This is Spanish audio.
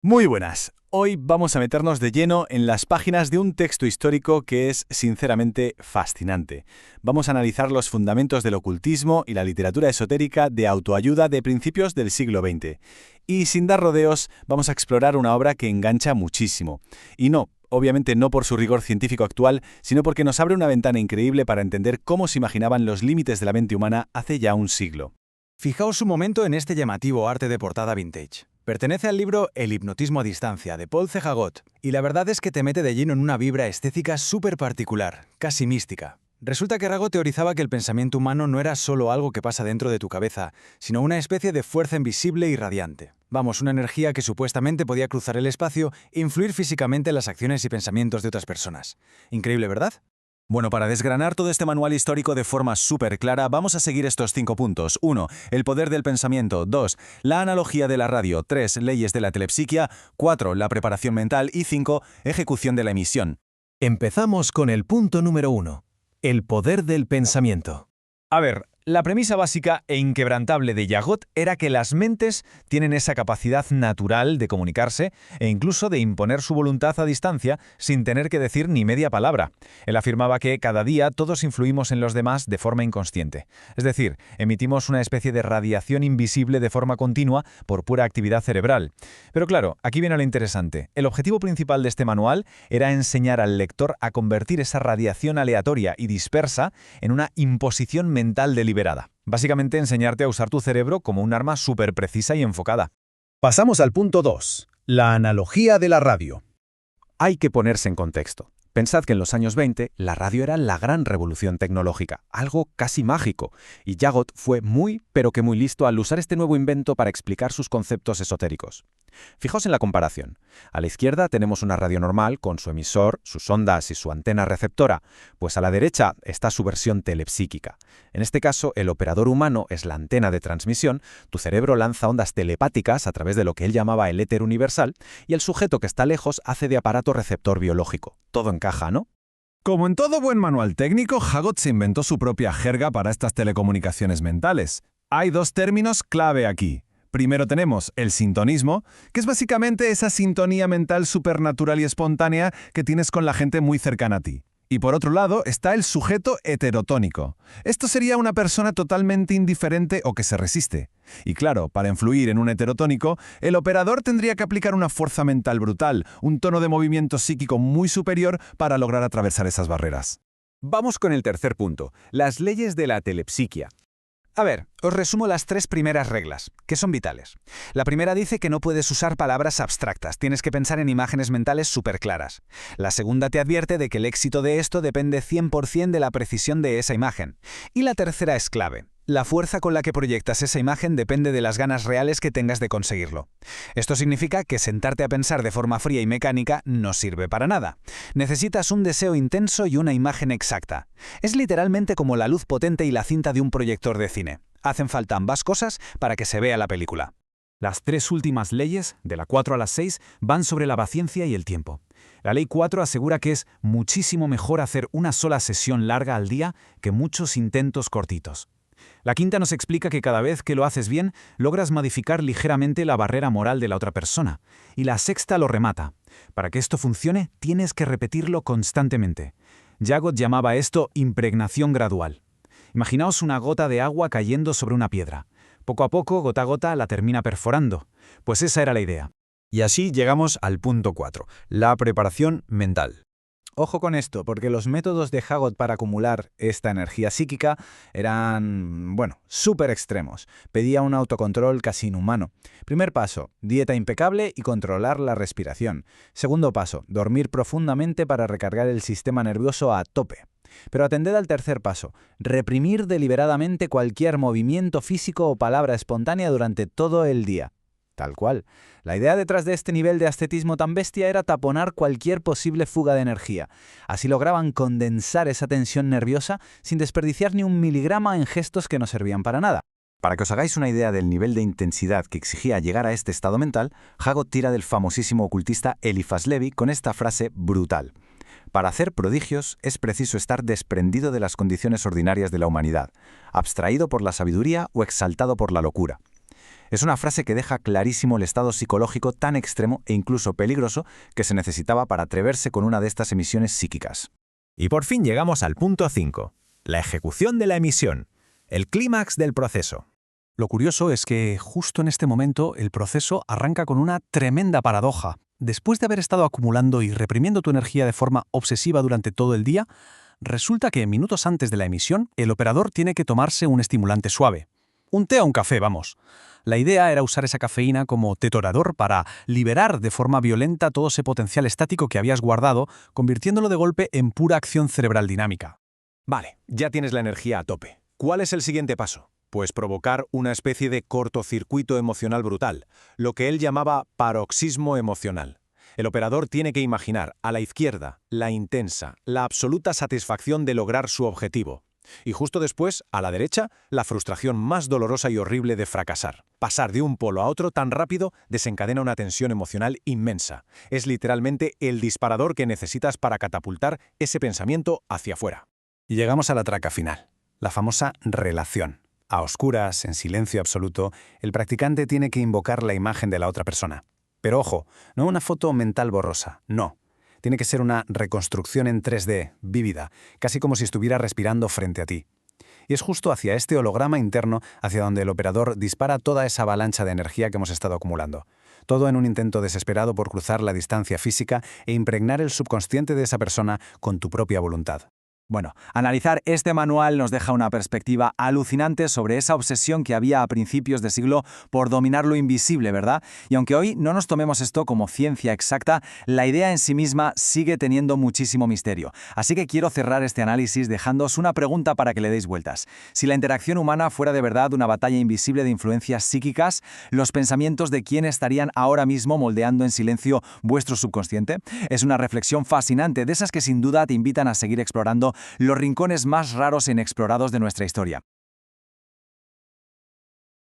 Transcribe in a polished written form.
Muy buenas. Hoy vamos a meternos de lleno en las páginas de un texto histórico que es sinceramente fascinante. Vamos a analizar los fundamentos del ocultismo y la literatura esotérica de autoayuda de principios del siglo XX. Y sin dar rodeos, vamos a explorar una obra que engancha muchísimo. Y no, obviamente no por su rigor científico actual, sino porque nos abre una ventana increíble para entender cómo se imaginaban los límites de la mente humana hace ya un siglo. Fijaos un momento en este llamativo arte de portada vintage. Pertenece al libro El hipnotismo a distancia, de Paul C. Jagot, y la verdad es que te mete de lleno en una vibra estética súper particular, casi mística. Resulta que Jagot teorizaba que el pensamiento humano no era solo algo que pasa dentro de tu cabeza, sino una especie de fuerza invisible y radiante. Vamos, una energía que supuestamente podía cruzar el espacio e influir físicamente en las acciones y pensamientos de otras personas. Increíble, ¿verdad? Bueno, para desgranar todo este manual histórico de forma súper clara, vamos a seguir estos 5 puntos. 1. El poder del pensamiento. 2. La analogía de la radio. 3. Leyes de la telepsiquia. 4. La preparación mental. Y 5. Ejecución de la emisión. Empezamos con el punto número 1. El poder del pensamiento. A ver, la premisa básica e inquebrantable de Jagot era que las mentes tienen esa capacidad natural de comunicarse e incluso de imponer su voluntad a distancia sin tener que decir ni media palabra. Él afirmaba que cada día todos influimos en los demás de forma inconsciente. Es decir, emitimos una especie de radiación invisible de forma continua por pura actividad cerebral. Pero claro, aquí viene lo interesante. El objetivo principal de este manual era enseñar al lector a convertir esa radiación aleatoria y dispersa en una imposición mental deliberada. Básicamente enseñarte a usar tu cerebro como un arma súper precisa y enfocada. Pasamos al punto 2. La analogía de la radio. Hay que ponerse en contexto. Pensad que en los años 20 la radio era la gran revolución tecnológica, algo casi mágico, y Jagot fue muy, pero que muy listo al usar este nuevo invento para explicar sus conceptos esotéricos. Fijaos en la comparación. A la izquierda tenemos una radio normal con su emisor, sus ondas y su antena receptora, pues a la derecha está su versión telepsíquica. En este caso, el operador humano es la antena de transmisión, tu cerebro lanza ondas telepáticas a través de lo que él llamaba el éter universal, y el sujeto que está lejos hace de aparato receptor biológico. Todo encaja, ¿no? Como en todo buen manual técnico, Jagot se inventó su propia jerga para estas telecomunicaciones mentales. Hay 2 términos clave aquí. Primero tenemos el sintonismo, que es básicamente esa sintonía mental supernatural y espontánea que tienes con la gente muy cercana a ti. Y por otro lado está el sujeto heterotónico. Esto sería una persona totalmente indiferente o que se resiste. Y claro, para influir en un heterotónico, el operador tendría que aplicar una fuerza mental brutal, un tono de movimiento psíquico muy superior para lograr atravesar esas barreras. Vamos con el tercer punto, las leyes de la telepsiquia. A ver, os resumo las 3 primeras reglas, que son vitales. La primera dice que no puedes usar palabras abstractas, tienes que pensar en imágenes mentales súper claras. La segunda te advierte de que el éxito de esto depende 100% de la precisión de esa imagen. Y la tercera es clave. La fuerza con la que proyectas esa imagen depende de las ganas reales que tengas de conseguirlo. Esto significa que sentarte a pensar de forma fría y mecánica no sirve para nada. Necesitas un deseo intenso y una imagen exacta. Es literalmente como la luz potente y la cinta de un proyector de cine. Hacen falta ambas cosas para que se vea la película. Las 3 últimas leyes, de la 4 a la 6, van sobre la paciencia y el tiempo. La ley 4 asegura que es muchísimo mejor hacer una sola sesión larga al día que muchos intentos cortitos. La quinta nos explica que cada vez que lo haces bien, logras modificar ligeramente la barrera moral de la otra persona. Y la sexta lo remata. Para que esto funcione, tienes que repetirlo constantemente. Jagot llamaba esto impregnación gradual. Imaginaos una gota de agua cayendo sobre una piedra. Poco a poco, gota a gota, la termina perforando. Pues esa era la idea. Y así llegamos al punto 4, la preparación mental. Ojo con esto, porque los métodos de Jagot para acumular esta energía psíquica eran, súper extremos. Pedía un autocontrol casi inhumano. Primer paso, dieta impecable y controlar la respiración. Segundo paso, dormir profundamente para recargar el sistema nervioso a tope. Pero atended al tercer paso, reprimir deliberadamente cualquier movimiento físico o palabra espontánea durante todo el día. Tal cual. La idea detrás de este nivel de ascetismo tan bestia era taponar cualquier posible fuga de energía. Así lograban condensar esa tensión nerviosa sin desperdiciar ni un miligrama en gestos que no servían para nada. Para que os hagáis una idea del nivel de intensidad que exigía llegar a este estado mental, Jagot tira del famosísimo ocultista Eliphas Levi con esta frase brutal. Para hacer prodigios es preciso estar desprendido de las condiciones ordinarias de la humanidad, abstraído por la sabiduría o exaltado por la locura. Es una frase que deja clarísimo el estado psicológico tan extremo e incluso peligroso que se necesitaba para atreverse con una de estas emisiones psíquicas. Y por fin llegamos al punto 5, la ejecución de la emisión, el clímax del proceso. Lo curioso es que justo en este momento el proceso arranca con una tremenda paradoja. Después de haber estado acumulando y reprimiendo tu energía de forma obsesiva durante todo el día, resulta que minutos antes de la emisión, el operador tiene que tomarse un estimulante suave. Un té o un café, vamos. La idea era usar esa cafeína como detorador para liberar de forma violenta todo ese potencial estático que habías guardado, convirtiéndolo de golpe en pura acción cerebral dinámica. Vale, ya tienes la energía a tope. ¿Cuál es el siguiente paso? Pues provocar una especie de cortocircuito emocional brutal, lo que él llamaba paroxismo emocional. El operador tiene que imaginar a la izquierda la intensa, la absoluta satisfacción de lograr su objetivo. Y justo después, a la derecha, la frustración más dolorosa y horrible de fracasar. Pasar de un polo a otro tan rápido desencadena una tensión emocional inmensa. Es literalmente el disparador que necesitas para catapultar ese pensamiento hacia afuera. Y llegamos a la traca final, la famosa relación. A oscuras, en silencio absoluto, el practicante tiene que invocar la imagen de la otra persona. Pero ojo, no una foto mental borrosa, no. Tiene que ser una reconstrucción en 3D, vívida, casi como si estuviera respirando frente a ti. Y es justo hacia este holograma interno hacia donde el operador dispara toda esa avalancha de energía que hemos estado acumulando. Todo en un intento desesperado por cruzar la distancia física e impregnar el subconsciente de esa persona con tu propia voluntad. Bueno, analizar este manual nos deja una perspectiva alucinante sobre esa obsesión que había a principios de siglo por dominar lo invisible, ¿verdad? Y aunque hoy no nos tomemos esto como ciencia exacta, la idea en sí misma sigue teniendo muchísimo misterio. Así que quiero cerrar este análisis dejándoos una pregunta para que le deis vueltas. Si la interacción humana fuera de verdad una batalla invisible de influencias psíquicas, ¿los pensamientos de quién estarían ahora mismo moldeando en silencio vuestro subconsciente? Es una reflexión fascinante, de esas que sin duda te invitan a seguir explorando los rincones más raros e inexplorados de nuestra historia.